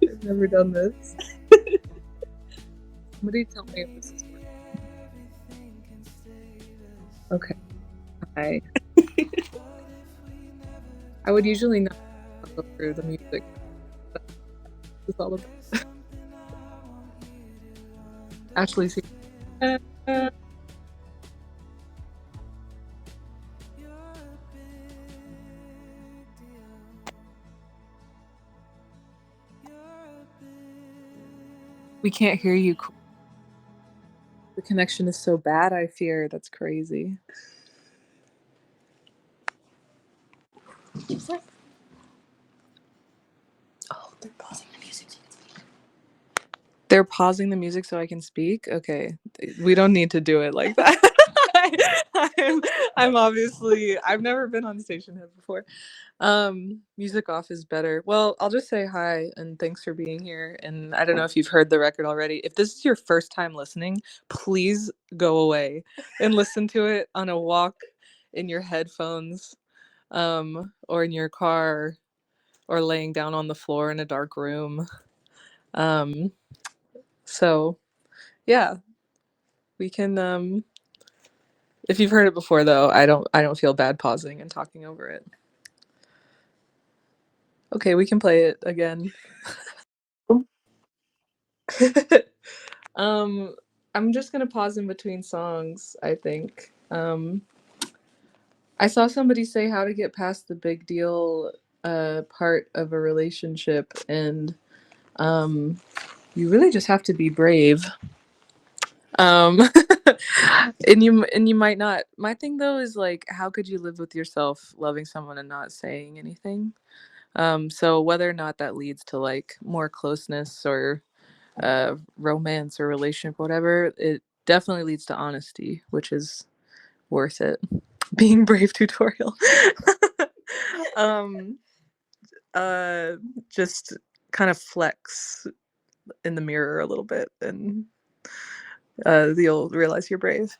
I've never done this. Somebody tell me if this is working. Okay. Hi. I would usually not talk over the music, but this is all about. Ashley's here. We can't hear you. The connection is so bad, I fear. That's crazy. Oh, they're pausing the music so you can speak. They're pausing the music so I can speak? Okay. We don't need to do it like that. I'm obviously, I've never been on Stationhead before. Music off is better. Well, I'll just say hi and thanks for being here. And I don't know if you've heard the record already. If this is your first time listening, please go away and listen to it on a walk, in your headphones, or in your car, or laying down on the floor in a dark room. So yeah, we can if you've heard it before though, I don't feel bad pausing and talking over it. Okay, we can play it again. I'm just gonna pause in between songs, I think. I saw somebody say how to get past the big deal part of a relationship, and you really just have to be brave. And you might not. My thing though is like, how could you live with yourself loving someone and not saying anything? So whether or not that leads to like more closeness or romance or relationship, whatever, it definitely leads to honesty, which is worth it. Being brave tutorial. um, just kind of flex in the mirror a little bit, and you'll realize you're brave.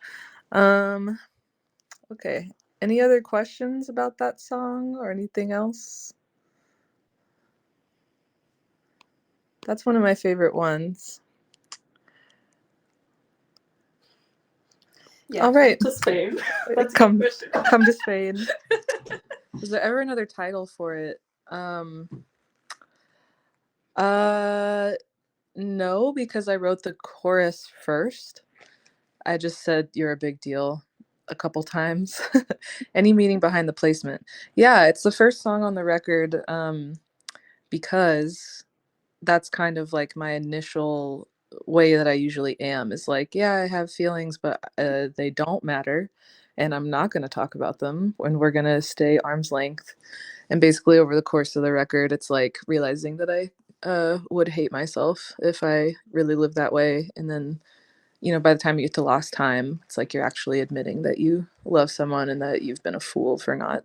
Okay. Any other questions about that song or anything else? That's one of my favorite ones. Yeah, all right. to Spain. Come to Spain. Is there ever another title for it? No, because I wrote the chorus first. I just said you're a big deal a couple times. Any meaning behind the placement? Yeah, it's the first song on the record, because that's kind of like my initial way that I usually am, is like, yeah, I have feelings, but they don't matter, and I'm not going to talk about them, and we're going to stay arm's length. And basically over the course of the record, it's like realizing that I would hate myself if I really lived that way. And then, by the time you get to Lost Time, it's like you're actually admitting that you love someone and that you've been a fool for not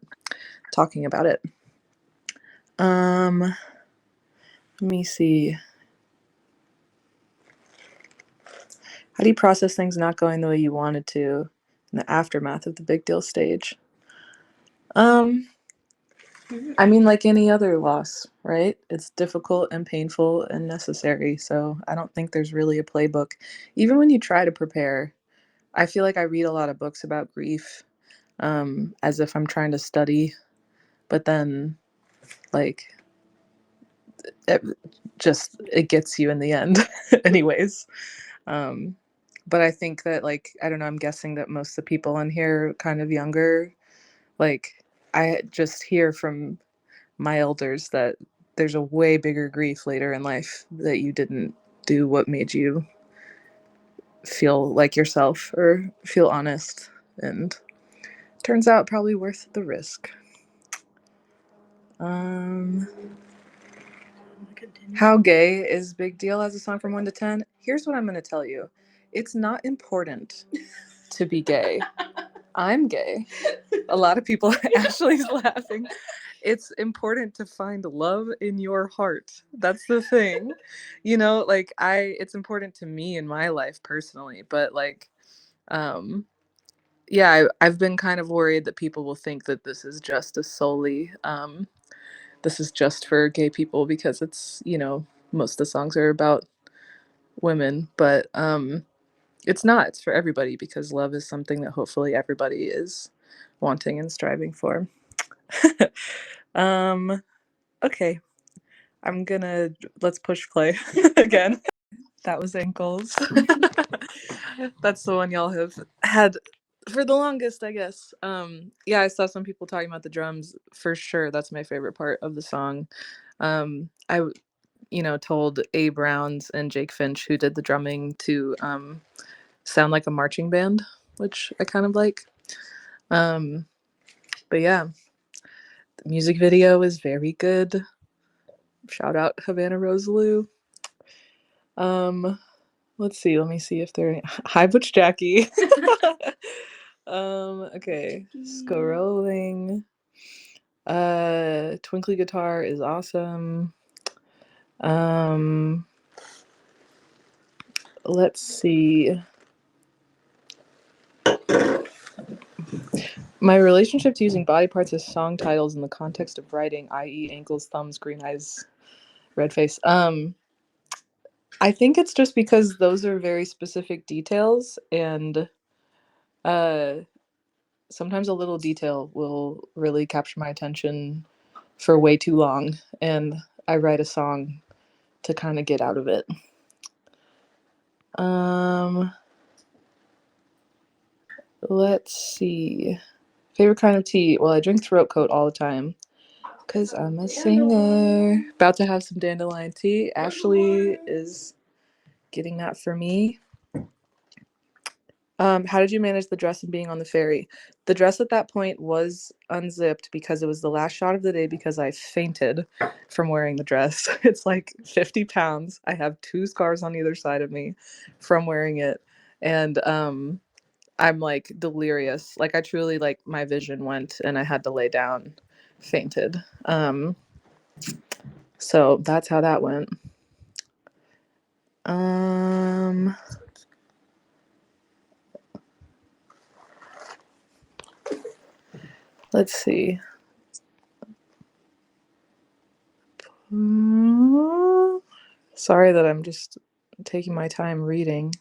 talking about it. Let me see. How do you process things not going the way you wanted to in the aftermath of the big deal stage? I mean, like any other loss, right? It's difficult and painful and necessary. So I don't think there's really a playbook. Even when you try to prepare, I feel like I read a lot of books about grief, as if I'm trying to study, but then like it gets you in the end anyways. But I think that, like, I don't know, I'm guessing that most of the people in here are kind of younger. Like, I just hear from my elders that there's a way bigger grief later in life, that you didn't do what made you feel like yourself or feel honest, and turns out probably worth the risk. How gay is Big Deal as a song from 1 to 10? Here's what I'm going to tell you. It's not important to be gay. I'm gay. A lot of people, Ashley's laughing. It's important to find love in your heart. That's the thing. Like, it's important to me in my life personally, but like, yeah, I've been kind of worried that people will think that this is just this is just for gay people because it's, most of the songs are about women, but it's not. It's for everybody because love is something that hopefully everybody is wanting and striving for. Okay. Let's push play again. That was Ankles. That's the one y'all have had for the longest, I guess. Yeah, I saw some people talking about the drums. For sure, that's my favorite part of the song. I told A. Browns and Jake Finch, who did the drumming, to sound like a marching band, which I kind of like. But yeah, the music video is very good. Shout out Havana Rosalou. Let's see. Let me see if they're Hi Butch Jackie. Okay. Scrolling. Twinkly Guitar is awesome. Let's see. My relationship to using body parts as song titles in the context of writing, i.e., ankles, thumbs, green eyes, red face. I think it's just because those are very specific details, and sometimes a little detail will really capture my attention for way too long, and I write a song to kind of get out of it. Let's see. Favorite kind of tea? Well, I drink throat coat all the time because I'm a singer. About to have some dandelion tea. Ashley is getting that for me. How did you manage the dress and being on the ferry? The dress at that point was unzipped because it was the last shot of the day because I fainted from wearing the dress. It's like 50 pounds. I have 2 scars on either side of me from wearing it. And I'm like delirious. Like I truly, like, my vision went and I had to lay down, fainted. So that's how that went. Let's see. Sorry that I'm just taking my time reading.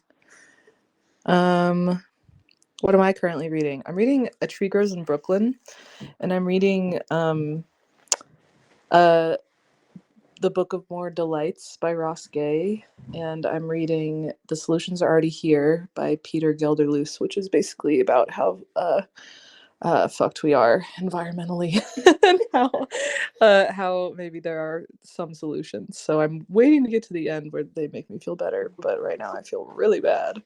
What am I currently reading? I'm reading A Tree Grows in Brooklyn, and I'm reading the Book of More Delights by Ross Gay, and I'm reading The Solutions Are Already Here by Peter Gelderloos, which is basically about how fucked we are environmentally and how maybe there are some solutions. So I'm waiting to get to the end where they make me feel better, but right now I feel really bad.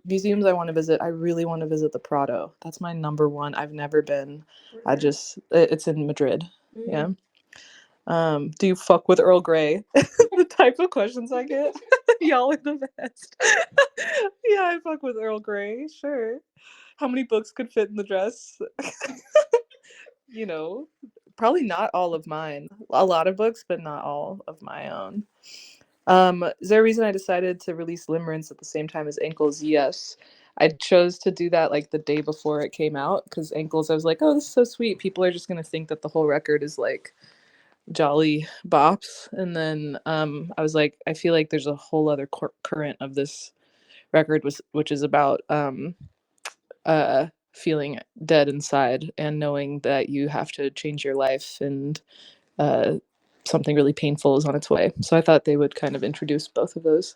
Museums I want to visit. I really want to visit the Prado. That's my number one. I've never been. It's in Madrid. Yeah. Do you fuck with Earl Grey? The type of questions I get. Y'all are the best. Yeah, I fuck with Earl Grey, sure. How many books could fit in the dress? Probably not all of mine. A lot of books, but not all of my own. Is there a reason I decided to release Limerence at the same time as Ankles? Yes. I chose to do that like the day before it came out because Ankles, I was like, oh, this is so sweet. People are just going to think that the whole record is like jolly bops. And then I was like, I feel like there's a whole other current of this record, which is about feeling dead inside and knowing that you have to change your life and something really painful is on its way. So I thought they would kind of introduce both of those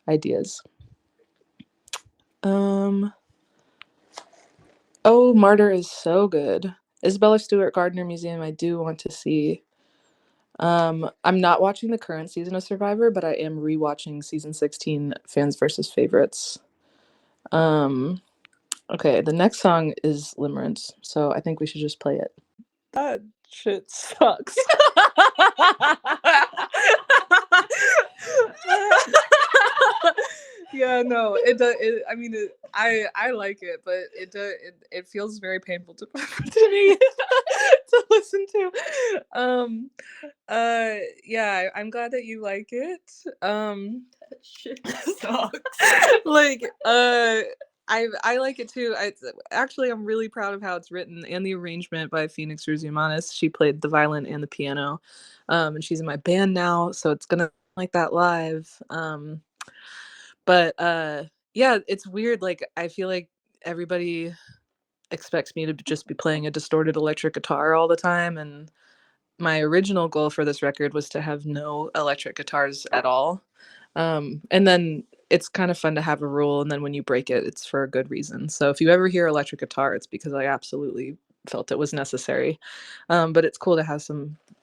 ideas. Oh, Martyr is so good. Isabella Stewart Gardner Museum I do want to see. I'm not watching the current season of Survivor, but I am rewatching season 16 Fans versus Favorites. Okay, the next song is Limerence, so I think we should just play it. That shit sucks. Yeah, no, it does. I mean, I like it, but it feels very painful to me to listen to. Yeah, I'm glad that you like it. That shit sucks. Like, I like it too. I'm really proud of how it's written and the arrangement by Phoenix Ruzimanis. She played the violin and the piano, and she's in my band now, so it's gonna like that live. But yeah, it's weird. Like I feel like everybody expects me to just be playing a distorted electric guitar all the time, and my original goal for this record was to have no electric guitars at all. And then it's kind of fun to have a rule, and then when you break it, it's for a good reason. So if you ever hear electric guitar, it's because I absolutely felt it was necessary. But it's cool to have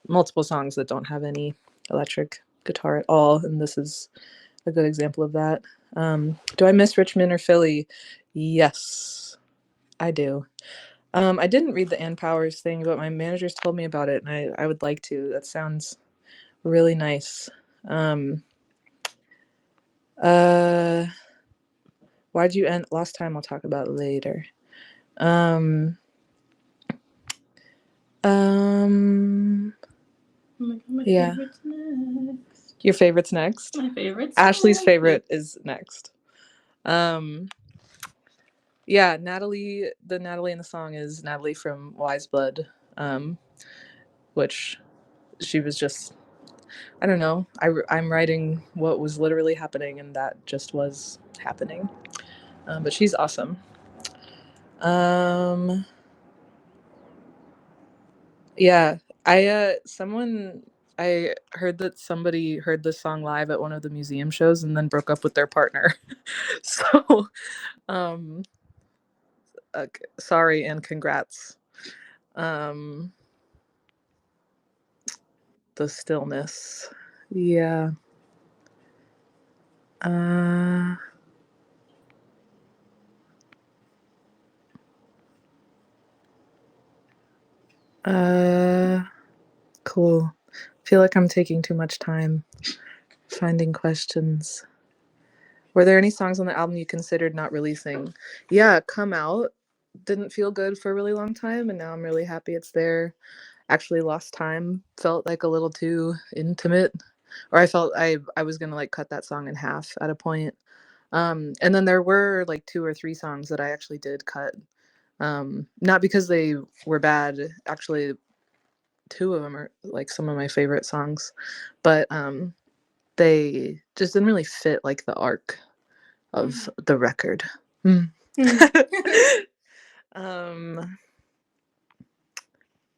multiple songs that don't have any electric guitar at all, and this is a good example of that. Do I miss Richmond or Philly? Yes, I do. I didn't read the Ann Powers thing, but my managers told me about it, and I would like to. That sounds really nice. Why'd you end last time? I'll talk about it later. Yeah. Favorite's next. Your favorite's next? My favorite's Ashley's favorite is next. Yeah, Natalie, the Natalie in the song is Natalie from Wise Blood, which she was just, I don't know, I'm writing what was literally happening, and that just was happening. But she's awesome. Yeah, I heard that somebody heard this song live at one of the museum shows and then broke up with their partner. So, sorry and congrats. The stillness. Yeah. Cool. Feel like I'm taking too much time finding questions. Were there any songs on the album you considered not releasing? Yeah, Come Out didn't feel good for a really long time, and now I'm really happy it's there. Actually, Lost Time felt like a little too intimate, or I felt I was gonna like cut that song in half at a point. And then there were like 2 or 3 songs that I actually did cut. Not because they were bad. Actually, 2 of them are like some of my favorite songs, but they just didn't really fit like the arc of the record.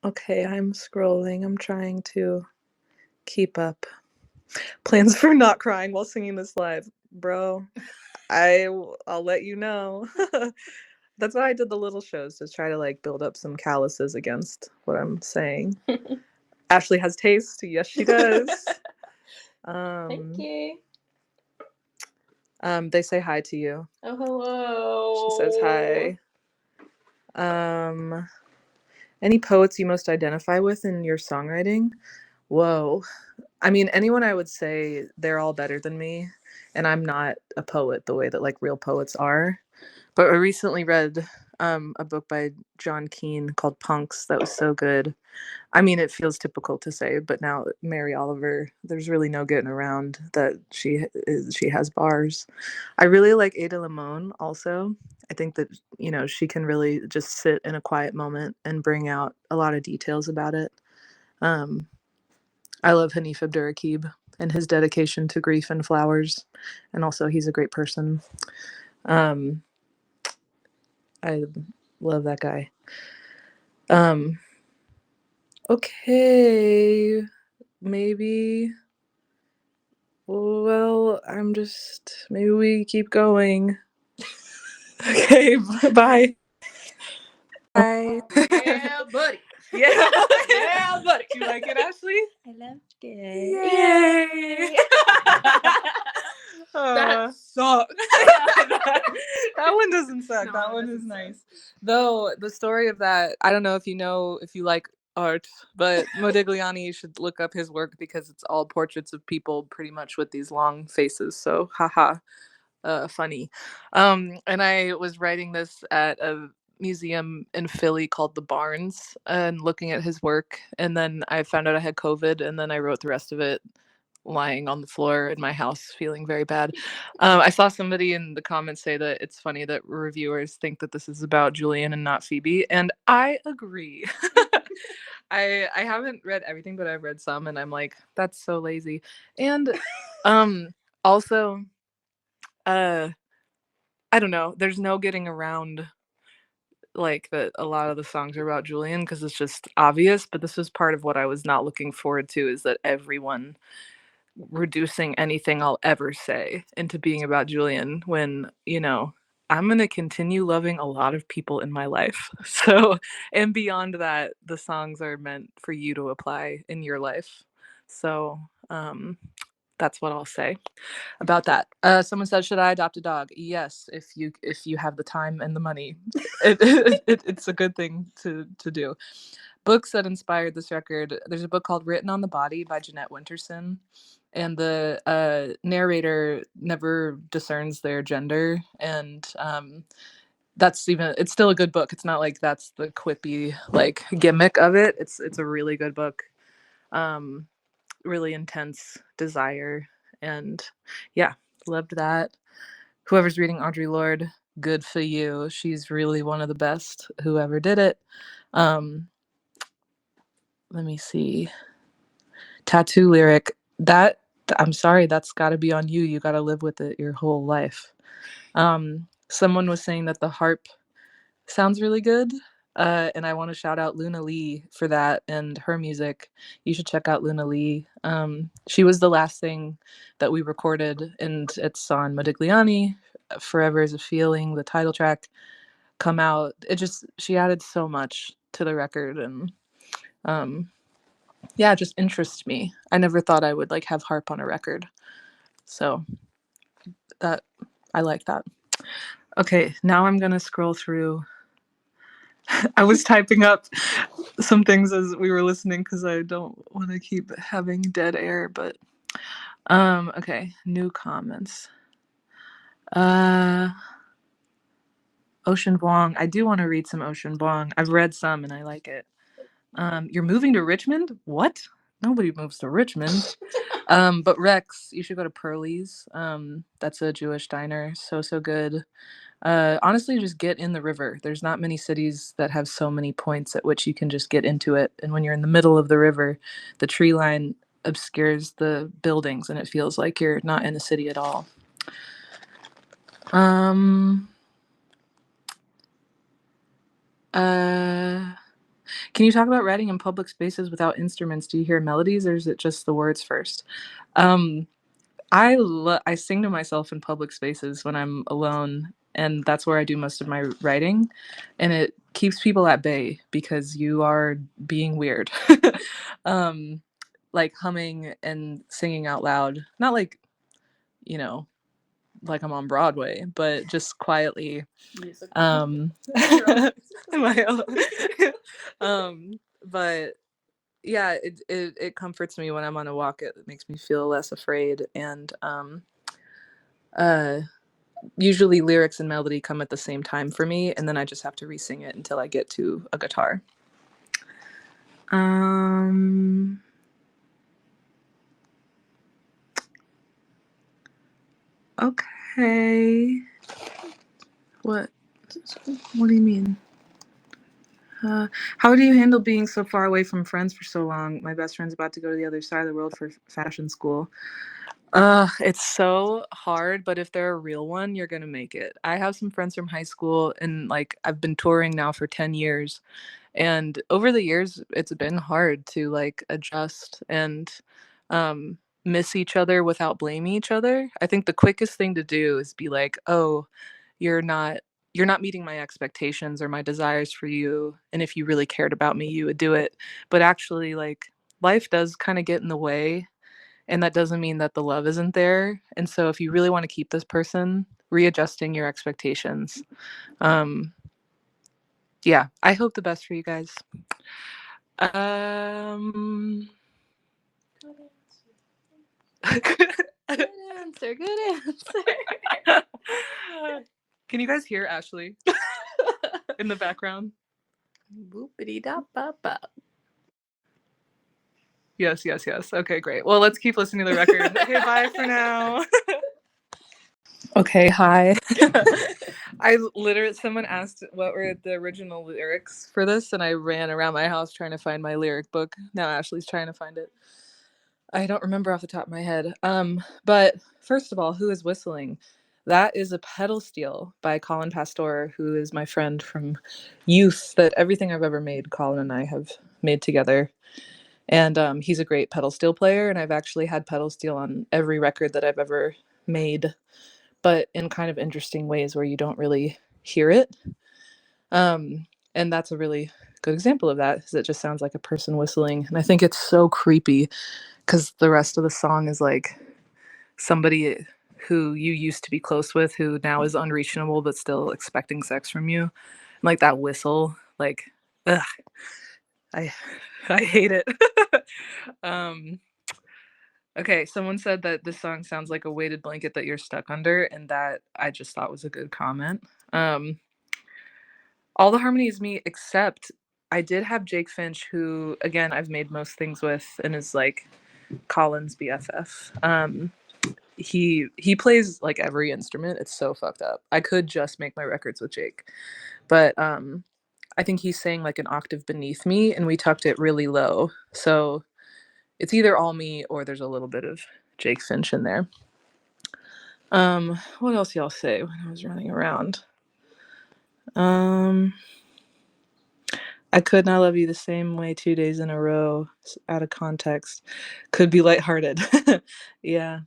Okay, I'm scrolling. I'm trying to keep up. Plans for not crying while singing this live, bro. I'll let you know. That's why I did the little shows, to try to like build up some calluses against what I'm saying. Ashley has taste. Yes, she does. Thank you. They say hi to you. Oh, hello. She says hi. Any poets you most identify with in your songwriting? Whoa. I mean, anyone I would say they're all better than me, and I'm not a poet the way that like real poets are. But I recently read a book by John Keane called Punks that was so good. I mean, it feels typical to say, but now Mary Oliver, there's really no getting around that she has bars. I really like Ada Limon also. I think that, she can really just sit in a quiet moment and bring out a lot of details about it. I love Hanif Abdurraqib and his dedication to grief and flowers, and also he's a great person. I love that guy. Okay, maybe. Well, maybe we keep going. Okay, bye. Bye. Yeah, buddy. Yeah. Yeah, buddy. Do you like it, Ashley? I loved it. Yay. That sucks. that one doesn't suck. No, that it one is doesn't nice. Though the story of that, I don't know if you like art, but Modigliani, you should look up his work because it's all portraits of people pretty much with these long faces. So haha, funny. And I was writing this at a museum in Philly called the Barnes and looking at his work, and then I found out I had COVID, and then I wrote the rest of it lying on the floor in my house feeling very bad. I saw somebody in the comments say that it's funny that reviewers think that this is about Julian and not Phoebe, and I agree. I haven't read everything, but I've read some, and I'm like, that's so lazy. And also, I don't know. There's no getting around like that. A lot of the songs are about Julian because it's just obvious. But this was part of what I was not looking forward to, is that everyone reducing anything I'll ever say into being about Julian when, I'm going to continue loving a lot of people in my life. So, and beyond that, the songs are meant for you to apply in your life. So, that's what I'll say about that. Someone said, "Should I adopt a dog?" Yes, if you have the time and the money, it's a good thing to do. Books that inspired this record. There's a book called Written on the Body by Jeanette Winterson, and the narrator never discerns their gender, and it's still a good book. It's not like that's the quippy like gimmick of it. It's a really good book. Really intense desire, and yeah, loved that. Whoever's reading Audre Lorde, good for you. She's really one of the best who ever did it. Let me see. Tattoo lyric. That, I'm sorry, that's got to be on you. You got to live with it your whole life. Someone was saying that the harp sounds really good. And I want to shout out Luna Lee for that and her music. You should check out Luna Lee. She was the last thing that we recorded, and it's on Modigliani. Forever is a Feeling, the title track, come out. She added so much to the record, and yeah, it just interests me. I never thought I would like have harp on a record, so that I like that. Okay, now I'm gonna scroll through. I was typing up some things as we were listening because I don't want to keep having dead air, but okay, new comments. Ocean Vuong. I do want to read some Ocean Vuong. I've read some and I like it. You're moving to Richmond? What? Nobody moves to Richmond. But Rex, you should go to Pearlie's. That's a Jewish diner. So good. Honestly, just get in the river. There's not many cities that have so many points at which you can just get into it. And when you're in the middle of the river, the tree line obscures the buildings and it feels like you're not in a city at all. Can you talk about writing in public spaces without instruments? Do you hear melodies, or is it just the words first? I sing to myself in public spaces when I'm alone, and that's where I do most of my writing, and it keeps people at bay because you are being weird. Like humming and singing out loud, not like, like I'm on Broadway, but just quietly. But yeah, it comforts me when I'm on a walk. It makes me feel less afraid, and usually lyrics and melody come at the same time for me, and then I just have to re-sing it until I get to a guitar. Okay. What do you mean? How do you handle being so far away from friends for so long? My best friend's about to go to the other side of the world for fashion school. It's so hard, but if they're a real one, you're gonna make it. I have some friends from high school, and like I've been touring now for 10 years, and over the years it's been hard to like adjust and miss each other without blaming each other. I think the quickest thing to do is be like, "Oh, you're not meeting my expectations or my desires for you, and if you really cared about me, you would do it." But actually, like, life does kind of get in the way, and that doesn't mean that the love isn't there. And so if you really want to keep this person, readjusting your expectations. Yeah, I hope the best for you guys. Good answer. Can you guys hear Ashley in the background? Boopity da ba ba. Yes. Okay, great. Well, let's keep listening to the record. Okay, bye for now. Okay, hi. Someone asked what were the original lyrics for this, and I ran around my house trying to find my lyric book. Now Ashley's trying to find it. I don't remember off the top of my head. But first of all, who is whistling? That is a pedal steel by Colin Pastor, who is my friend from youth. That everything I've ever made, Colin and I have made together. And he's a great pedal steel player, and I've actually had pedal steel on every record that I've ever made, but in kind of interesting ways where you don't really hear it. And that's a really good example of that, because it just sounds like a person whistling. And I think it's so creepy because the rest of the song is like somebody who you used to be close with who now is unreachable but still expecting sex from you. And like that whistle, like, ugh, I hate it. Okay, someone said that this song sounds like a weighted blanket that you're stuck under, and that I just thought was a good comment. All the harmonies me, except I did have Jake Finch, who again I've made most things with and is like Colin's BFF. He plays like every instrument. It's so fucked up. I could just make my records with Jake, but I think he's saying like an octave beneath me, and we tucked it really low. So it's either all me or there's a little bit of Jake Finch in there. What else y'all say when I was running around? I could not love you the same way 2 days in a row. Out of context. Could be lighthearted. Yeah.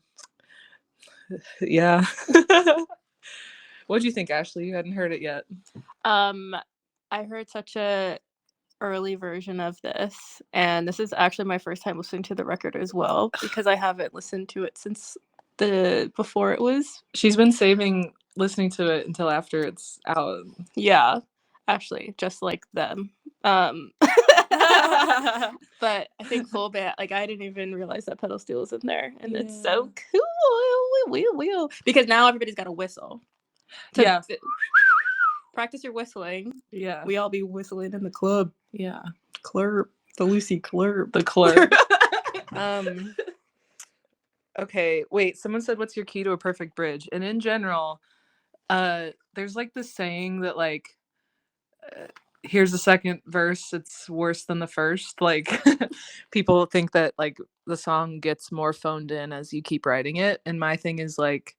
What'd you think, Ashley? You hadn't heard it yet. I heard such a early version of this, and this is actually my first time listening to the record as well, because I haven't listened to it since before it was. She's been saving listening to it until after it's out. Yeah, actually, just like them. But I think full band, like I didn't even realize that pedal steel is in there, and it's so cool. Because now everybody's got a whistle. Practice your whistling. Yeah. We all be whistling in the club. Yeah. Clurp. The Lucy Clurp. The club. Okay, wait, someone said, what's your key to a perfect bridge? And in general, there's like this saying that like, here's the second verse, it's worse than the first. Like people think that like the song gets more phoned in as you keep writing it. And my thing is like,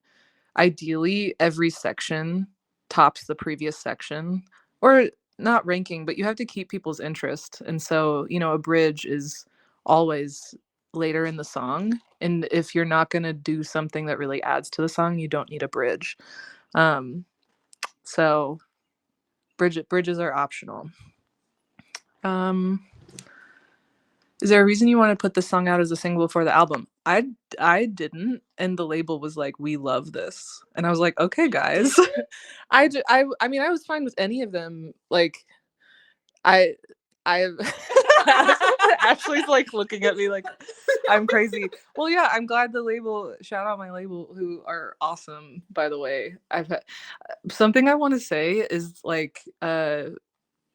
ideally every section tops the previous section, or not ranking, but you have to keep people's interest. And so, you know, a bridge is always later in the song, and if you're not going to do something that really adds to the song, you don't need a bridge. So bridges are optional. Is there a reason you want to put this song out as a single before the album? I didn't, and the label was like, we love this, and I was like, okay guys. I mean I was fine with any of them. Like I Ashley's like looking at me like I'm crazy. Well, yeah, I'm glad the label, shout out my label, who are awesome, by the way. I've had something I want to say is like,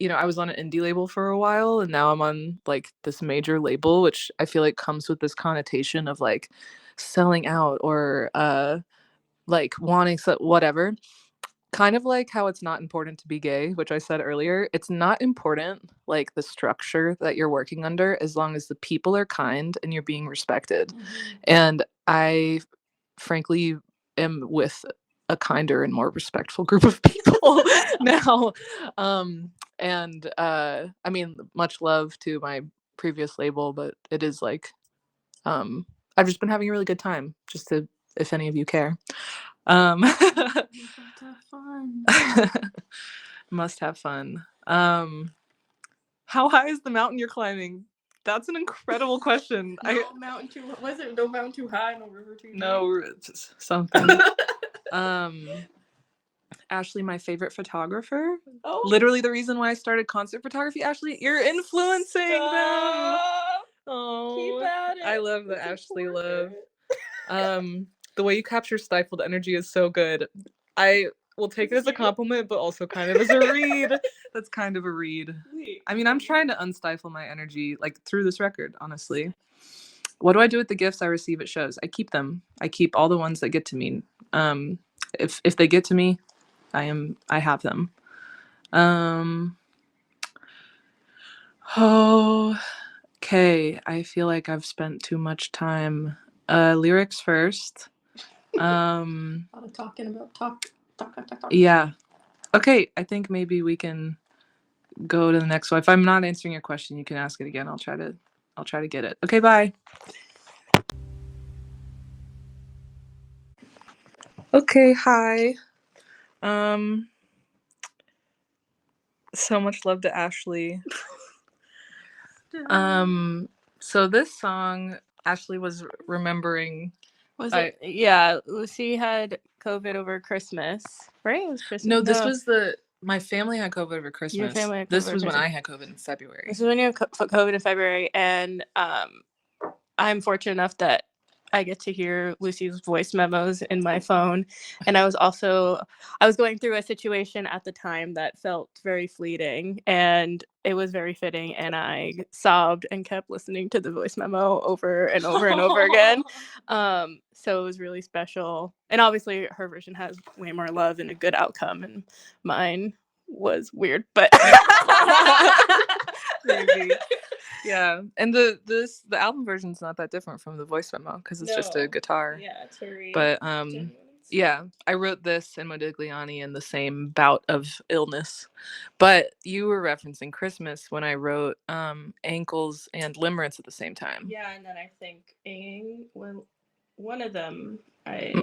you know, I was on an indie label for a while, and now I'm on like this major label, which I feel like comes with this connotation of like selling out or like wanting whatever. Kind of like how it's not important to be gay, which I said earlier. It's not important, like the structure that you're working under, as long as the people are kind and you're being respected. And I frankly am with a kinder and more respectful group of people now. I mean, much love to my previous label, but it is like, I've just been having a really good time, just to, if any of you care. Must have fun. How high is the mountain you're climbing? That's an incredible question. No mountain too high, no river too deep. No, something. Ashley, my favorite photographer. Oh. Literally the reason why I started concert photography. Ashley, you're influencing them. Oh, keep at it. I love the Ashley love. The way you capture stifled energy is so good. I will take it as a compliment, but also kind of as a read. That's kind of a read. I mean, I'm trying to unstifle my energy, like through this record, honestly. What do I do with the gifts I receive at shows? I keep them. I keep all the ones that get to me. If they get to me, I have them. Okay. I feel like I've spent too much time. Lyrics first. A lot of talking about talk. Yeah. Okay. I think maybe we can go to the next one. If I'm not answering your question, you can ask it again. I'll try to get it. Okay. Bye. Okay. Hi. So much love to Ashley. So this song, Ashley was remembering. Yeah, Lucy had COVID over Christmas, right? It was Christmas. No, this was my family had COVID over Christmas. Your family had COVID this over was when Christmas. I had COVID in February. This is when you had COVID in February, and I'm fortunate enough that I get to hear Lucy's voice memos in my phone. And I was going through a situation at the time that felt very fleeting, and it was very fitting, and I sobbed and kept listening to the voice memo over and over and over again. So it was really special. And obviously her version has way more love and a good outcome, and mine was weird, but Maybe. Yeah, and the album version's not that different from the voice memo because it's just a guitar. Yeah, it's very. But yeah, I wrote this and Modigliani in the same bout of illness. But you were referencing Christmas when I wrote Ankles and Limerence at the same time. Yeah, and then I think one of them I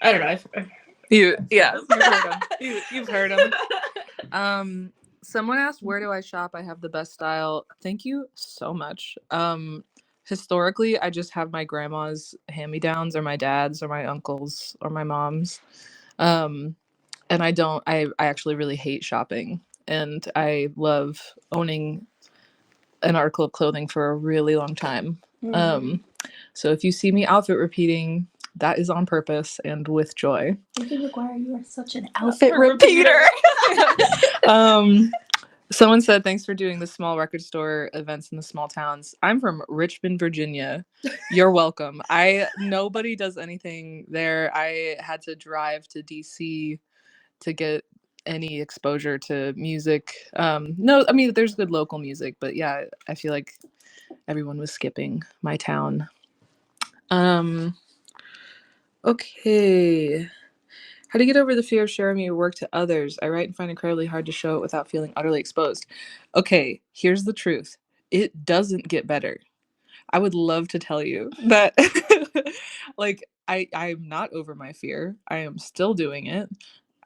don't know. You've heard them. You've heard them. Someone asked, where do I shop? I have the best style. Thank you so much. Historically, I just have my grandma's hand-me-downs or my dad's or my uncle's or my mom's. And I actually really hate shopping, and I love owning an article of clothing for a really long time. So if you see me outfit repeating, that is on purpose and with joy. McGuire, you are such an outfit repeater. Someone said, thanks for doing the small record store events in the small towns. I'm from Richmond, Virginia. You're welcome. Nobody does anything there. I had to drive to DC to get any exposure to music. No, I mean, there's good local music, but yeah, I feel like everyone was skipping my town. Okay. How to get over the fear of sharing your work to others? I write and find it incredibly hard to show it without feeling utterly exposed. Okay, here's the truth. It doesn't get better. I would love to tell you that like I'm not over my fear. I am still doing it.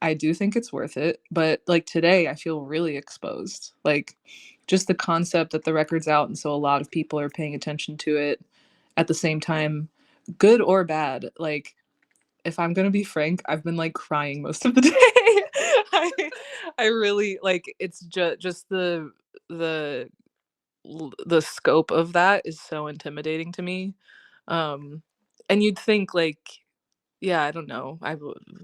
I do think it's worth it, but like today I feel really exposed. Like just the concept that the record's out and so a lot of people are paying attention to it at the same time, good or bad. Like if I'm gonna be frank, I've been like crying most of the day. I really like it's just the scope of that is so intimidating to me. And you'd think like, yeah, I don't know.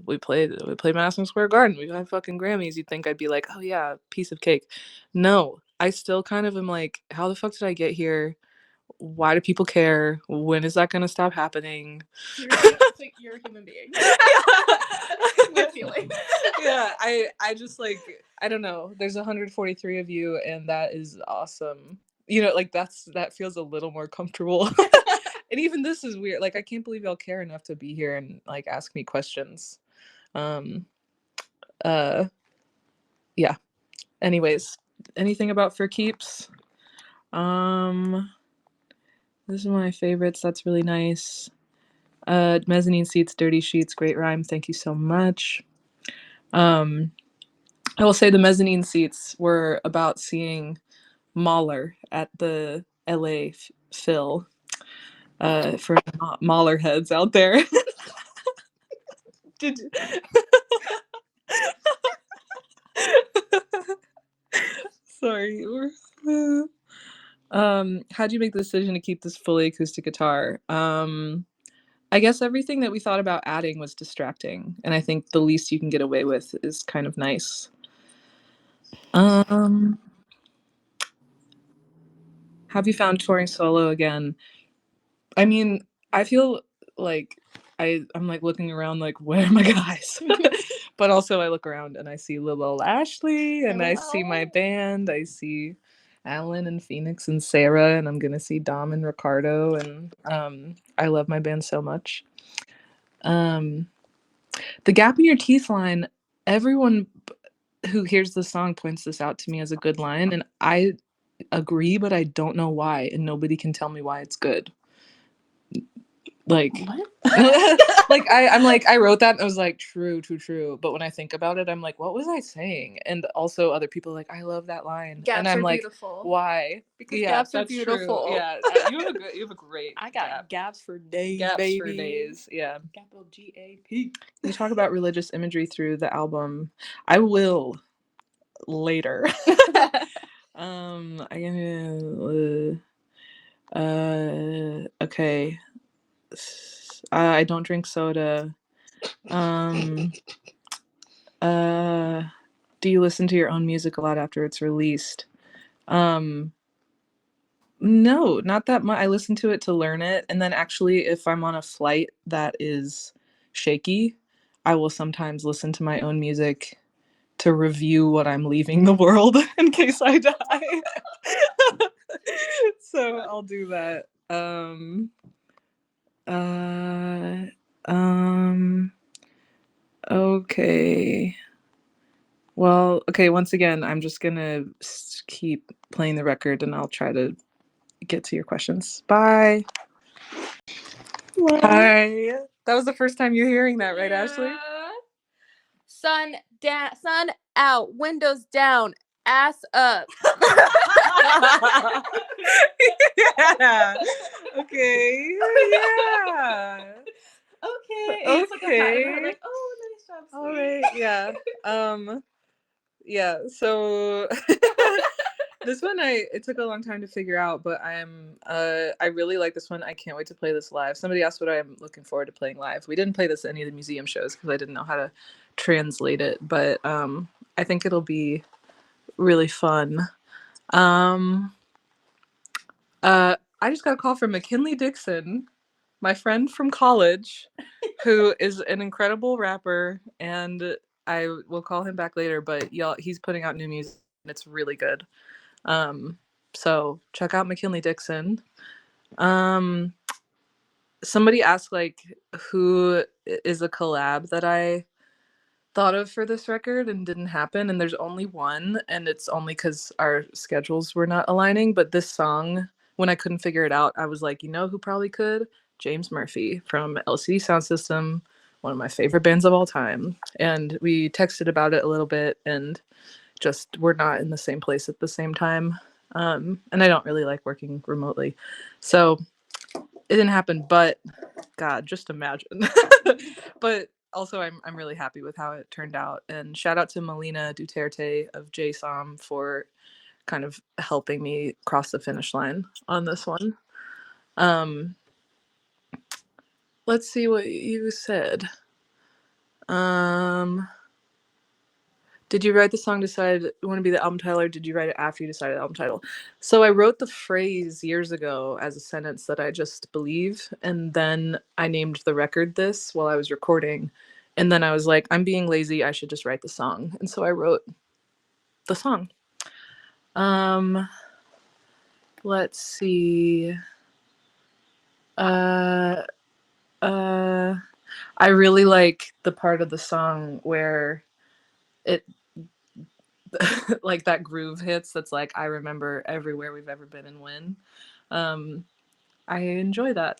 We played Madison Square Garden. We got fucking Grammys. You'd think I'd be like, oh yeah, piece of cake. No, I still kind of am like, how the fuck did I get here? Why do people care? When is that gonna stop happening? You're a human being. With feelings. Yeah, I just like, I don't know. There's 143 of you, and that is awesome. You know, like that feels a little more comfortable. And even this is weird. Like I can't believe y'all care enough to be here and like ask me questions. Yeah. Anyways, anything about For Keeps? This is one of my favorites. That's really nice. Mezzanine Seats, Dirty Sheets, great rhyme. Thank you so much. I will say the Mezzanine Seats were about seeing Mahler at the LA Phil. For Mahler heads out there. Did sorry. How'd you make the decision to keep this fully acoustic guitar? I guess everything that we thought about adding was distracting, and I think the least you can get away with is kind of nice. Have you found touring solo again? I mean, I feel like I'm like looking around like, where are my guys? But also I look around and I see Lil Ashley and I see my band. I see Alan and Phoenix and Sarah, and I'm gonna see Dom and Ricardo, and I love my band so much. The gap in your teeth line, everyone who hears the song points this out to me as a good line, and I agree, but I don't know why, and nobody can tell me why it's good. Like What? like I'm like, I wrote that and I was like, true. But when I think about it, I'm like, what was I saying? And also other people are like, I love that line. Gaps and I'm are like, beautiful. why? Because Yeah, gaps are that's beautiful. true. Yeah, you have a great I got gap. gaps for days, Gaps baby. for days. Yeah. Capital GAP. You talk about religious imagery through the album. I will later. Okay. I don't drink soda. Do you listen to your own music a lot after it's released? No, not that much. I listen to it to learn it, and then actually if I'm on a flight that is shaky, I will sometimes listen to my own music to review what I'm leaving the world in case I die. So I'll do that. Okay. Well, okay, once again, I'm just gonna keep playing the record and I'll try to get to your questions. Bye. Hi. That was the first time you're hearing that, right, Ashley? Sun out, windows down, ass up. Yeah. Okay. Yeah. Okay. Okay. It's like a pat in the head, like, oh, nice job. All right. Yeah. Yeah. So this one it took a long time to figure out, but I really like this one. I can't wait to play this live. Somebody asked what I'm looking forward to playing live. We didn't play this at any of the museum shows because I didn't know how to translate it, but I think it'll be really fun. I just got a call from McKinley Dixon, my friend from college, who is an incredible rapper, and I will call him back later, but y'all, he's putting out new music and it's really good. So check out McKinley Dixon. Somebody asked like who is a collab that I thought of for this record and didn't happen, and there's only one, and it's only because our schedules were not aligning. But this song, when I couldn't figure it out, I was like, you know who probably could? James Murphy from LCD Sound System, one of my favorite bands of all time. And we texted about it a little bit, and just we're not in the same place at the same time. And I don't really like working remotely, so it didn't happen. But God, just imagine. But also, I'm really happy with how it turned out. And shout out to Melina Duterte of JSOM for kind of helping me cross the finish line on this one. Let's see what you said. Did you write the song, decide you want to be the album title, or did you write it after you decided the album title? So I wrote the phrase years ago as a sentence that I just believe, and then I named the record this while I was recording, and then I was like, I'm being lazy, I should just write the song, and so I wrote the song. Let's see. I really like the part of the song where it like that groove hits that's like, I remember everywhere we've ever been and when. I enjoy that.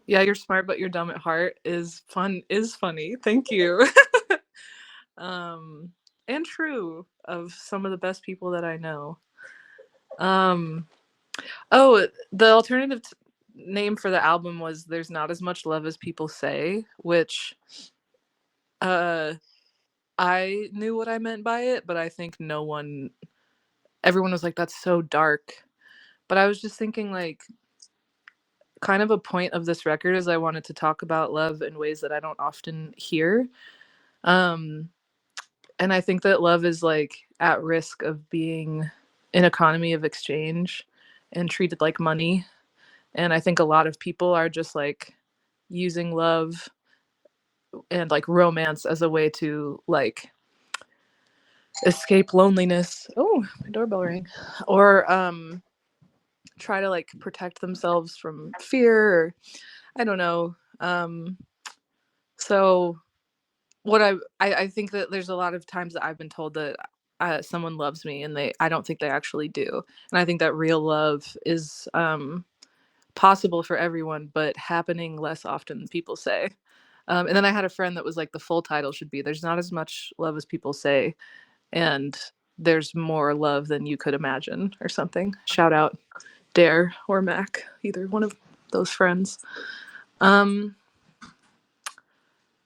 Yeah, you're smart but you're dumb at heart is funny. Thank you. And true of some of the best people that I know. Oh, the alternative name for the album was There's Not As Much Love As People Say, which I knew what I meant by it, but I think everyone was like, that's so dark. But I was just thinking, like, kind of a point of this record is I wanted to talk about love in ways that I don't often hear. And I think that love is like at risk of being an economy of exchange and treated like money. And I think a lot of people are just like using love and like romance as a way to like escape loneliness. Oh, my doorbell rang. Or try to like protect themselves from fear, or I don't know. So what I think that there's a lot of times that I've been told that someone loves me, and I don't think they actually do. And I think that real love is possible for everyone, but happening less often than people say. And then I had a friend that was like, the full title should be "There's not as much love as people say, and there's more love than you could imagine," or something. Shout out Dare or Mac, either one of those friends. Um,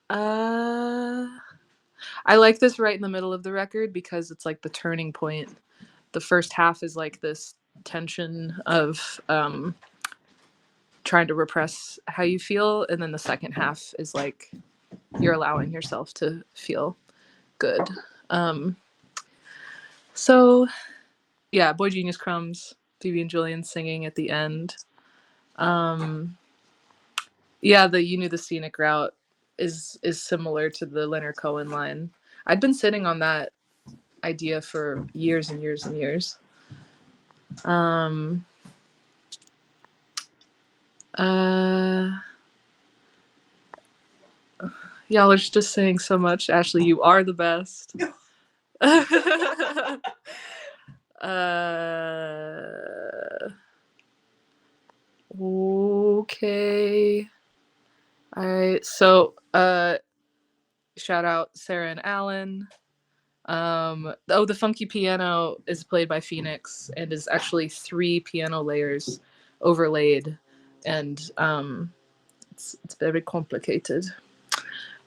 uh, I like this right in the middle of the record because it's like the turning point. The first half is like this tension of trying to repress how you feel, and then the second half is like you're allowing yourself to feel good. Um, so yeah, Boy Genius Crumbs, Phoebe and Julian singing at the end. Yeah, the "You Knew the Scenic Route" is similar to the Leonard Cohen line. I'd been sitting on that idea for years and years and years. Um, uh, y'all are just saying so much. Ashley, you are the best. Okay. All right. So, shout out Sarah and Alan. The funky piano is played by Phoenix and is actually 3 piano layers overlaid, and it's very complicated.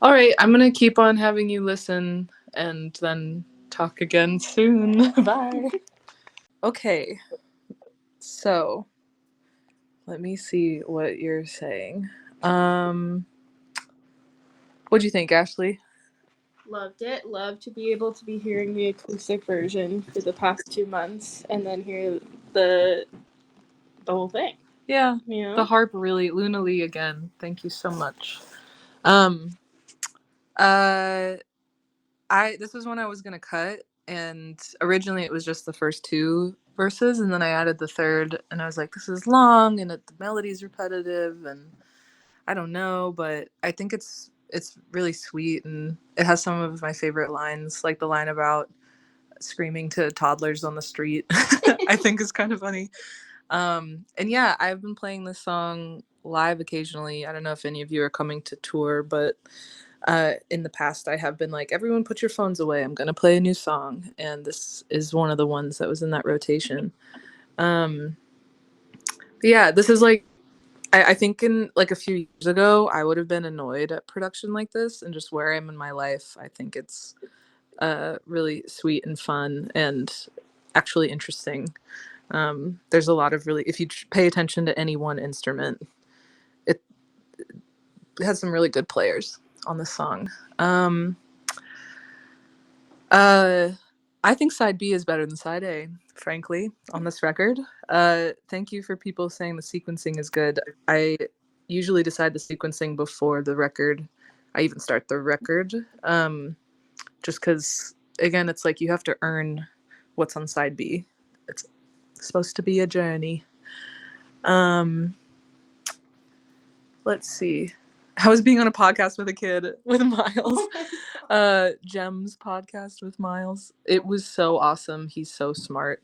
All right, I'm gonna keep on having you listen and then talk again soon. Bye. Okay, so let me see what you're saying. What'd you think, Ashley? Loved it. Loved to be able to be hearing the acoustic version for the past 2 months and then hear the whole thing. Yeah, You know? the harp really, Luna Lee again. Thank you so much. Um, uh, this was one I was gonna cut, and originally it was just the first 2 verses, and then I added the third, and I was like, this is long, and the melody's repetitive, and I don't know, but I think it's really sweet, and it has some of my favorite lines, like the line about screaming to toddlers on the street. I think is kind of funny. And yeah, I've been playing this song live occasionally. I don't know if any of you are coming to tour, but in the past I have been like, everyone put your phones away, I'm gonna play a new song, and this is one of the ones that was in that rotation. But yeah, this is like, I think in like a few years ago I would have been annoyed at production like this, and just where I'm in my life, I think it's really sweet and fun and actually interesting. There's a lot of really, if you pay attention to any one instrument, it has some really good players on this song. I think side B is better than side A, frankly, on this record. Thank you for people saying the sequencing is good. I usually decide the sequencing before the record. I even start the record, just because, again, it's like you have to earn what's on side B. It's supposed to be a journey. Let's see. How was being on a podcast with a kid with Miles? Gems podcast with Miles. It was so awesome. He's so smart.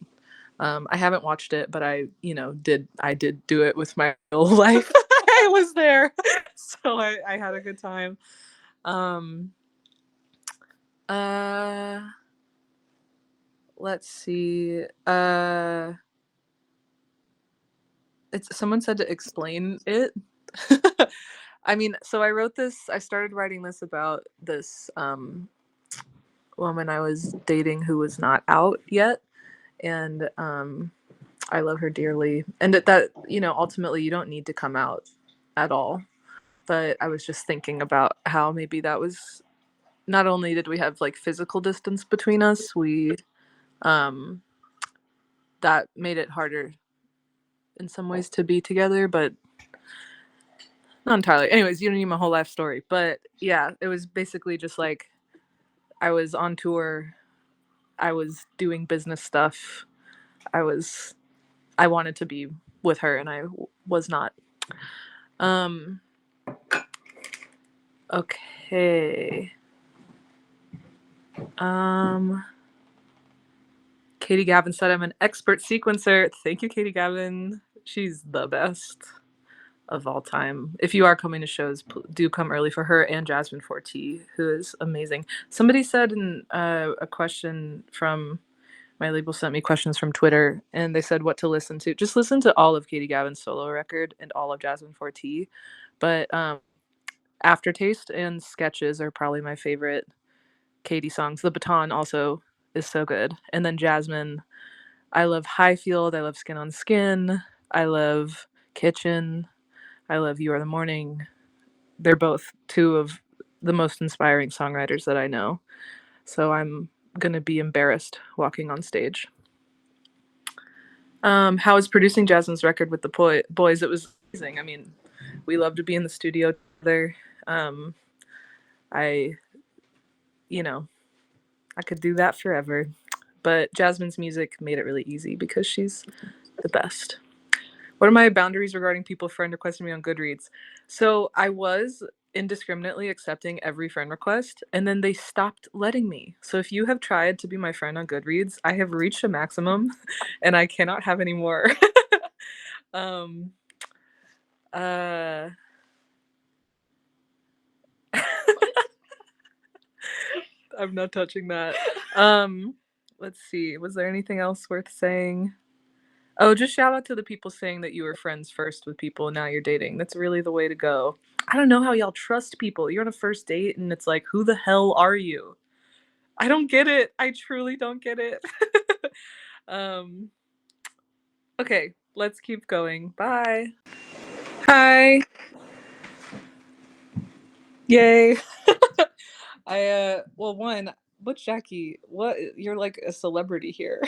I haven't watched it, but I did do it with my real life. I was there, so I had a good time. Let's see. It's someone said to explain it. I mean, so I started writing this about this woman I was dating who was not out yet, and I love her dearly, and that ultimately you don't need to come out at all, but I was just thinking about how maybe that was not only did we have like physical distance between us, we that made it harder in some ways to be together, but not entirely. Anyways, you don't need my whole life story, but yeah, it was basically just like I was on tour, I was doing business stuff, I wanted to be with her, and I was not. Um, okay. Katie Gavin said I'm an expert sequencer. Thank you, Katie Gavin. She's the best of all time. If you are coming to shows, do come early for her and Jasmine Forti, who is amazing. Somebody said in a question from my label sent me questions from Twitter, and they said what to listen to. Just listen to all of Katie Gavin's solo record and all of Jasmine Forti. But Aftertaste and Sketches are probably my favorite Katie songs. The Baton also is so good. And then Jasmine, I love Highfield, I love Skin on Skin, I love Kitchen, I love You Are the Morning. They're both two of the most inspiring songwriters that I know. So I'm going to be embarrassed walking on stage. How was producing Jasmine's record with the boys? It was amazing. I mean, we love to be in the studio together. I could do that forever. But Jasmine's music made it really easy because she's the best. What are my boundaries regarding people friend requesting me on Goodreads? So I was indiscriminately accepting every friend request, and then they stopped letting me. So if you have tried to be my friend on Goodreads, I have reached a maximum, and I cannot have any more. um, uh, I'm not touching that. Let's see. Was there anything else worth saying? Oh, just shout out to the people saying that you were friends first with people and now you're dating. That's really the way to go. I don't know how y'all trust people. You're on a first date and it's like, who the hell are you? I don't get it. I truly don't get it. Okay, let's keep going. Bye. Hi. Yay. What Jackie? What, you're like a celebrity here.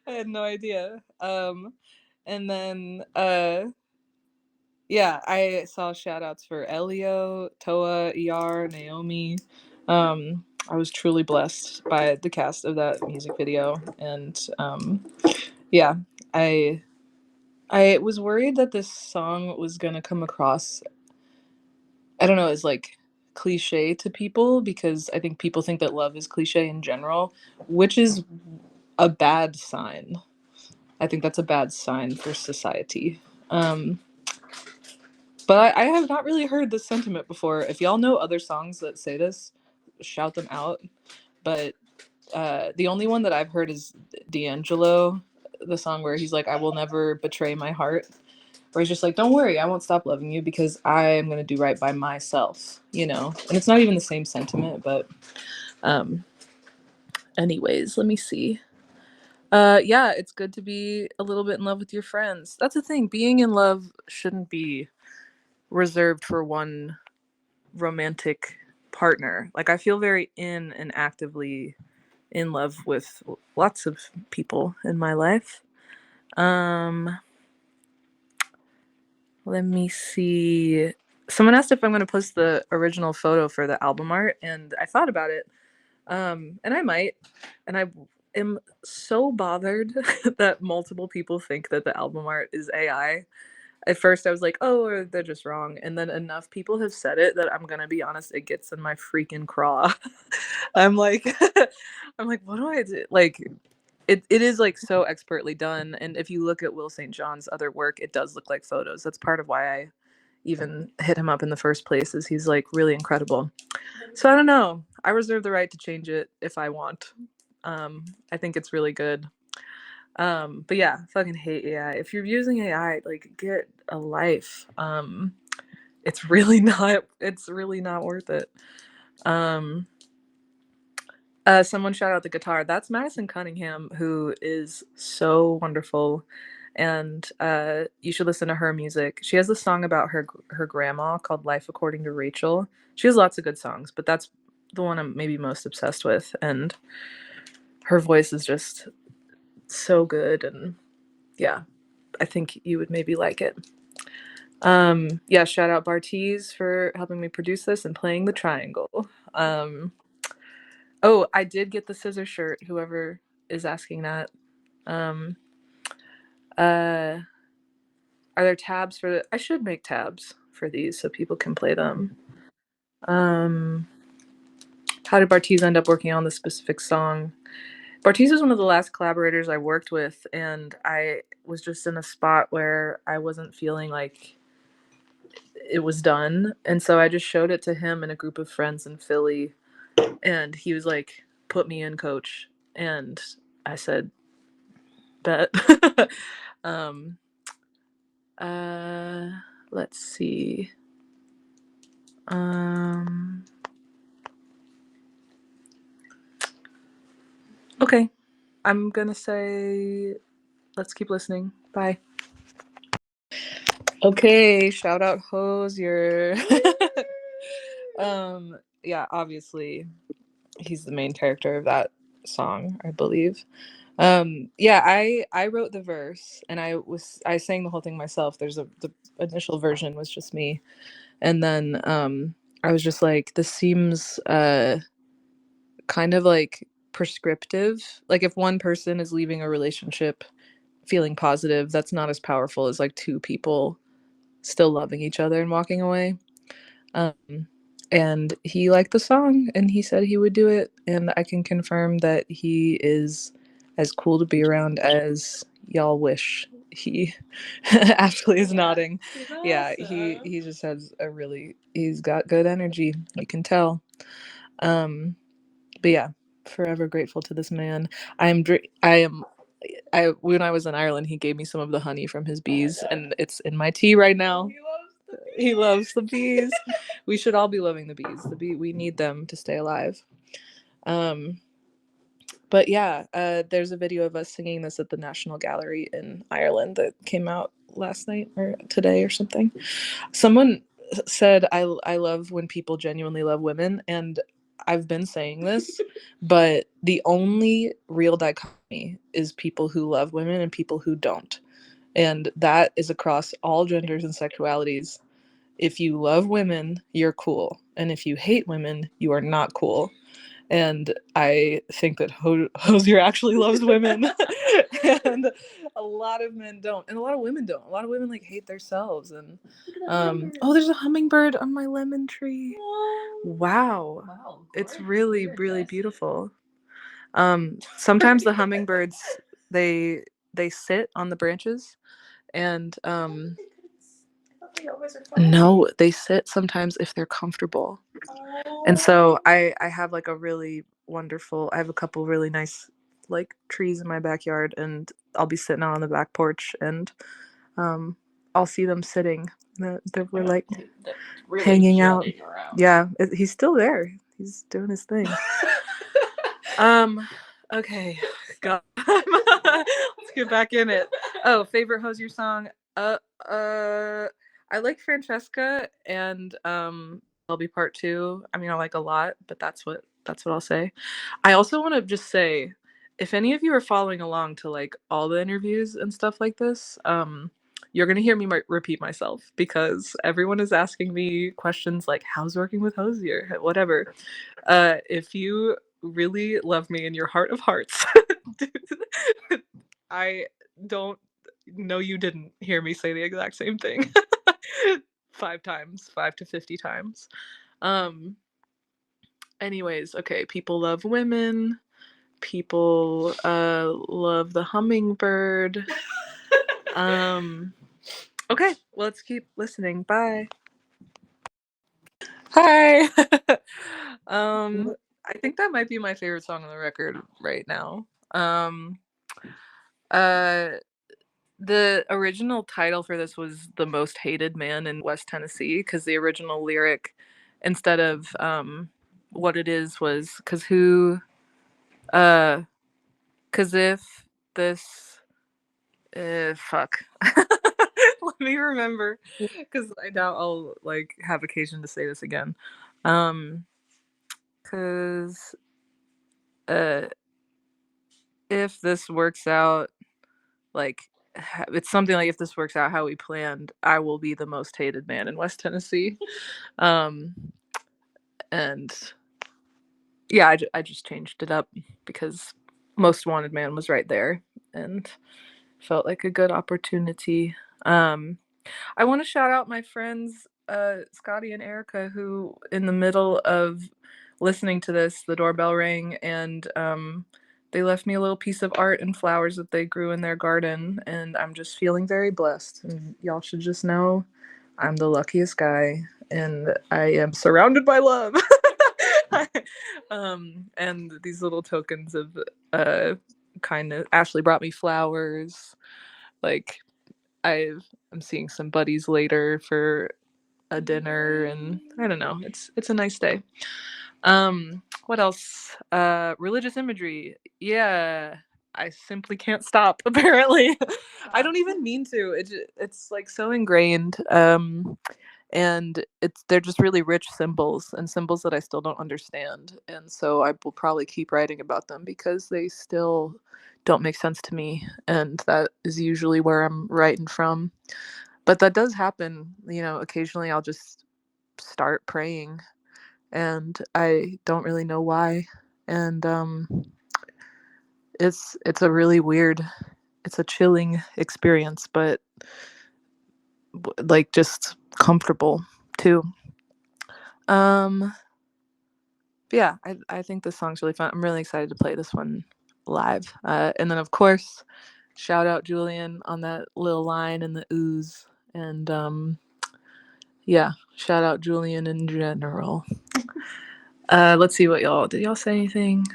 I had no idea. And then yeah, I saw shout outs for Elio, Toa, ER, Naomi. I was truly blessed by the cast of that music video, and yeah, I I was worried that this song was gonna come across, I don't know, as like cliche to people, because I think people think that love is cliche in general, which is a bad sign. I think that's a bad sign for society. But I have not really heard this sentiment before. If y'all know other songs that say this, shout them out. But the only one that I've heard is D'Angelo, the song where he's like, I will never betray my heart. Where he's just like, don't worry, I won't stop loving you because I am going to do right by myself, you know? And it's not even the same sentiment, but anyways, let me see. Yeah, it's good to be a little bit in love with your friends. That's the thing. Being in love shouldn't be reserved for one romantic partner. Like, I feel very in and actively in love with lots of people in my life. Let me see. Someone asked if I'm going to post the original photo for the album art, and I thought about it. And I might. And I am so bothered that multiple people think that the album art is AI. At first I was like, oh, they're just wrong. And then enough people have said it that I'm gonna be honest, it gets in my freaking craw. I'm like, I'm like, what do I do? Like, it is like so expertly done. And if you look at Will St. John's other work, it does look like photos. That's part of why I even hit him up in the first place, is he's like really incredible. So I don't know. I reserve the right to change it if I want. I think it's really good. But yeah, fucking hate AI. If you're using AI, like, get a life. It's really not worth it. Someone shout out the guitar. That's Madison Cunningham, who is so wonderful. And you should listen to her music. She has a song about her grandma called Life According to Rachel. She has lots of good songs, but that's the one I'm maybe most obsessed with, and her voice is just so good, and yeah, I think you would maybe like it. Yeah, shout out Bartiz for helping me produce this and playing the triangle. Oh, I did get the scissor shirt, whoever is asking that. Um, uh, are there tabs for the? I should make tabs for these so people can play them. How did Bartiz end up working on this specific song? Bartiz was one of the last collaborators I worked with, and I was just in a spot where I wasn't feeling like it was done. And so I just showed it to him and a group of friends in Philly, and he was like, "Put me in, coach." And I said, "Bet." um, uh, let's see. Okay, I'm gonna say, let's keep listening. Bye. Okay, shout out Hosier. Yeah, obviously he's the main character of that song, I believe. Yeah, I wrote the verse, and I sang the whole thing myself. The initial version was just me, and then I was just like, this seems kind of like prescriptive. Like, if one person is leaving a relationship feeling positive, that's not as powerful as like two people still loving each other and walking away. And he liked the song, and he said he would do it, and I can confirm that he is as cool to be around as y'all wish. He Ashley is nodding. Yeah, he just has he's got good energy, you can tell. But yeah, forever grateful to this man. When I was in Ireland, he gave me some of the honey from his bees, and it's in my tea right now. He loves the bees. We should all be loving the bees. We need them to stay alive. But yeah, there's a video of us singing this at the National Gallery in Ireland that came out last night or today or something. Someone said, I love when people genuinely love women, and I've been saying this, but the only real dichotomy is people who love women and people who don't. And that is across all genders and sexualities. If you love women, you're cool. And if you hate women, you are not cool. And I think that Hosier actually loves women. And a lot of men don't. And a lot of women don't. A lot of women like hate themselves. And oh, there's a hummingbird on my lemon tree. Wow. It's really, really beautiful. Sometimes the hummingbirds, they sit on the branches, and no, they sit sometimes if they're comfortable. And so I have like I have a couple really nice like trees in my backyard, and I'll be sitting out on the back porch, and I'll see them sitting. We're like really hanging out. Around. Yeah, he's still there. He's doing his thing. Okay, God. Let's get back in it. Oh, favorite Hosier song. I like Francesca and I'll Be Part 2. I mean, I like a lot, but that's what I'll say. I also want to just say, if any of you are following along to like all the interviews and stuff like this, you're gonna hear me repeat myself, because everyone is asking me questions like, how's working with Hosier, whatever. If you really love me in your heart of hearts, I don't know you didn't hear me say the exact same thing 5 times, 5 to 50 times. Anyways, okay, people love women. People love the hummingbird. Okay, let's keep listening. Bye. Hi. I think that might be my favorite song on the record right now. Uh the original title for this was The Most Hated Man in West Tennessee, because the original lyric, instead of what it is, was cause if this fuck. Let me remember, because I doubt I'll like have occasion to say this again. because if this works out, like, it's something like if this works out how we planned, I will be the most hated man in West Tennessee. And yeah, I just changed it up because Most Wanted Man was right there and felt like a good opportunity. I want to shout out my friends, Scotty and Erica, who, in the middle of listening to this, the doorbell rang and they left me a little piece of art and flowers that they grew in their garden. And I'm just feeling very blessed. And y'all should just know I'm the luckiest guy and I am surrounded by love. And these little tokens of kindness. Ashley brought me flowers. Like, I'm seeing some buddies later for a dinner, and I don't know. It's a nice day. What else? Religious imagery. Yeah, I simply can't stop. Apparently, I don't even mean to. It's like so ingrained. And they're just really rich symbols and symbols that I still don't understand, and so I will probably keep writing about them because they still don't make sense to me, and that is usually where I'm writing from. But that does happen, occasionally I'll just start praying and I don't really know why. And it's a really weird, it's a chilling experience, but like just comfortable too. Um yeah, I think this song's really fun. I'm really excited to play this one live. And then of course, shout out Julian on that little line in the ooze. And yeah, shout out Julian in general. Let's see what did y'all say anything?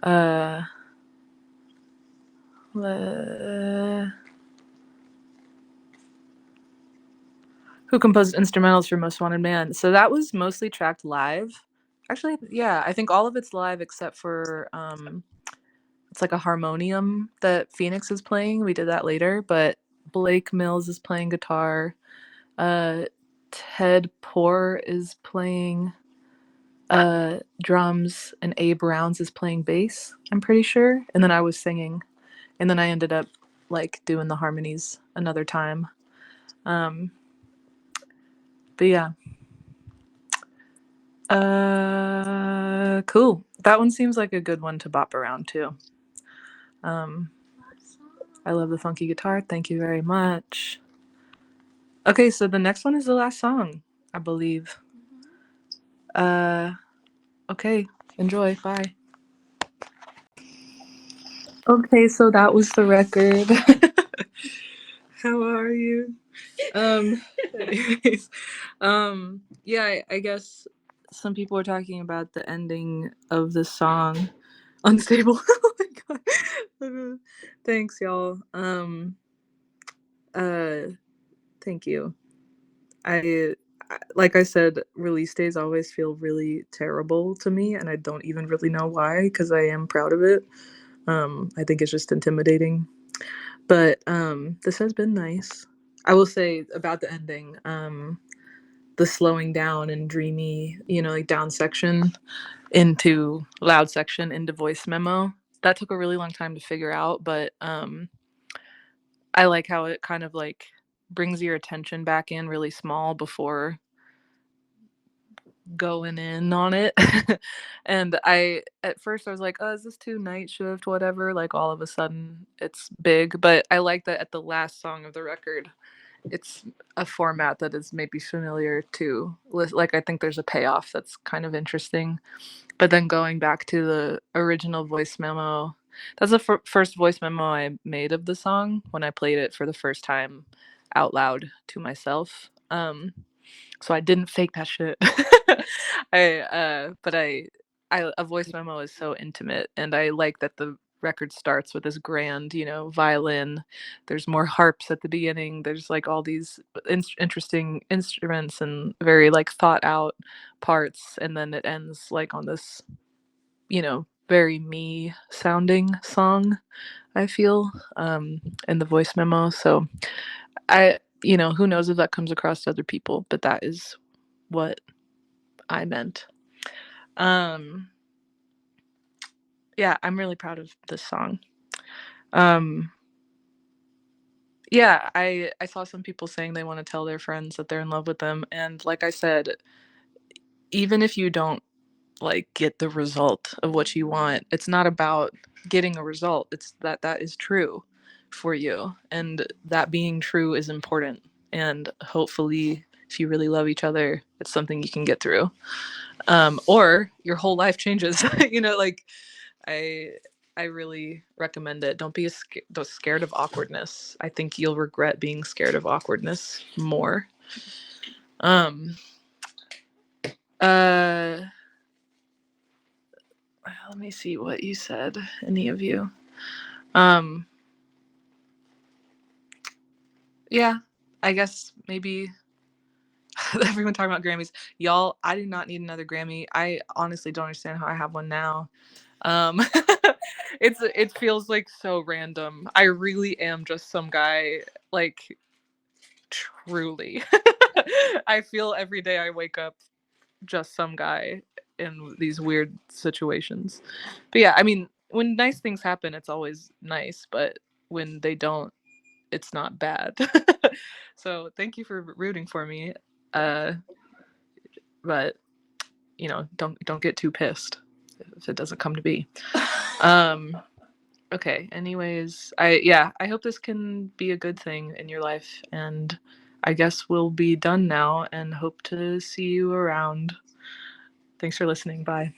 Uh, who composed instrumentals for Most Wanted Man? So that was mostly tracked live. Actually, yeah, I think all of it's live except for it's like a harmonium that Phoenix is playing. We did that later, but Blake Mills is playing guitar. Ted Poor is playing drums, and Abe Rounds is playing bass, I'm pretty sure. And then I was singing. And then I ended up like doing the harmonies another time. But yeah. Cool. That one seems like a good one to bop around too. I love the funky guitar. Thank you very much. Okay, so the next one is the last song, I believe. Okay, enjoy. Bye. Okay, so that was the record. How are you? Anyways, yeah, I guess some people are talking about the ending of the song, "Unstable." Oh my god! Thanks, y'all. Thank you. Like I said, release days always feel really terrible to me, and I don't even really know why, because I am proud of it. I think it's just intimidating. But this has been nice. I will say about the ending, the slowing down and dreamy, like down section into loud section into voice memo. That took a really long time to figure out, but I like how it kind of like brings your attention back in really small before going in on it. And at first I was like, oh, is this too night shift, whatever, like all of a sudden it's big. But I like that at the last song of the record it's a format that is maybe familiar to, like, I think there's a payoff that's kind of interesting. But then going back to the original voice memo, that's the first voice memo I made of the song when I played it for the first time out loud to myself. So I didn't fake that shit. But a voice memo is so intimate, and I like that the record starts with this grand, violin. There's more harps at the beginning. There's like all these interesting instruments and very like thought out parts, and then it ends like on this, very me sounding song. I feel in the voice memo. So who knows if that comes across to other people, but that is what I meant. Yeah, I'm really proud of this song. Yeah, I saw some people saying they want to tell their friends that they're in love with them, and like I said, even if you don't like get the result of what you want, it's not about getting a result. It's that is true for you, and that being true is important. And hopefully, if you really love each other, it's something you can get through. Or your whole life changes. Like I I really recommend it. Don't be scared of awkwardness. I think you'll regret being scared of awkwardness more. Um uh Let me see what you said, any of you. Um yeah, I guess maybe everyone talking about Grammys. Y'all, I do not need another Grammy. I honestly don't understand how I have one now. Um it feels like so random. I really am just some guy, like, truly. I feel every day I wake up just some guy in these weird situations. But yeah, I mean, when nice things happen, it's always nice, but when they don't, it's not bad. So thank you for rooting for me. Uh, but don't get too pissed if it doesn't come to be. Okay, anyways, I hope this can be a good thing in your life, and I guess we'll be done now and hope to see you around. Thanks for listening. Bye.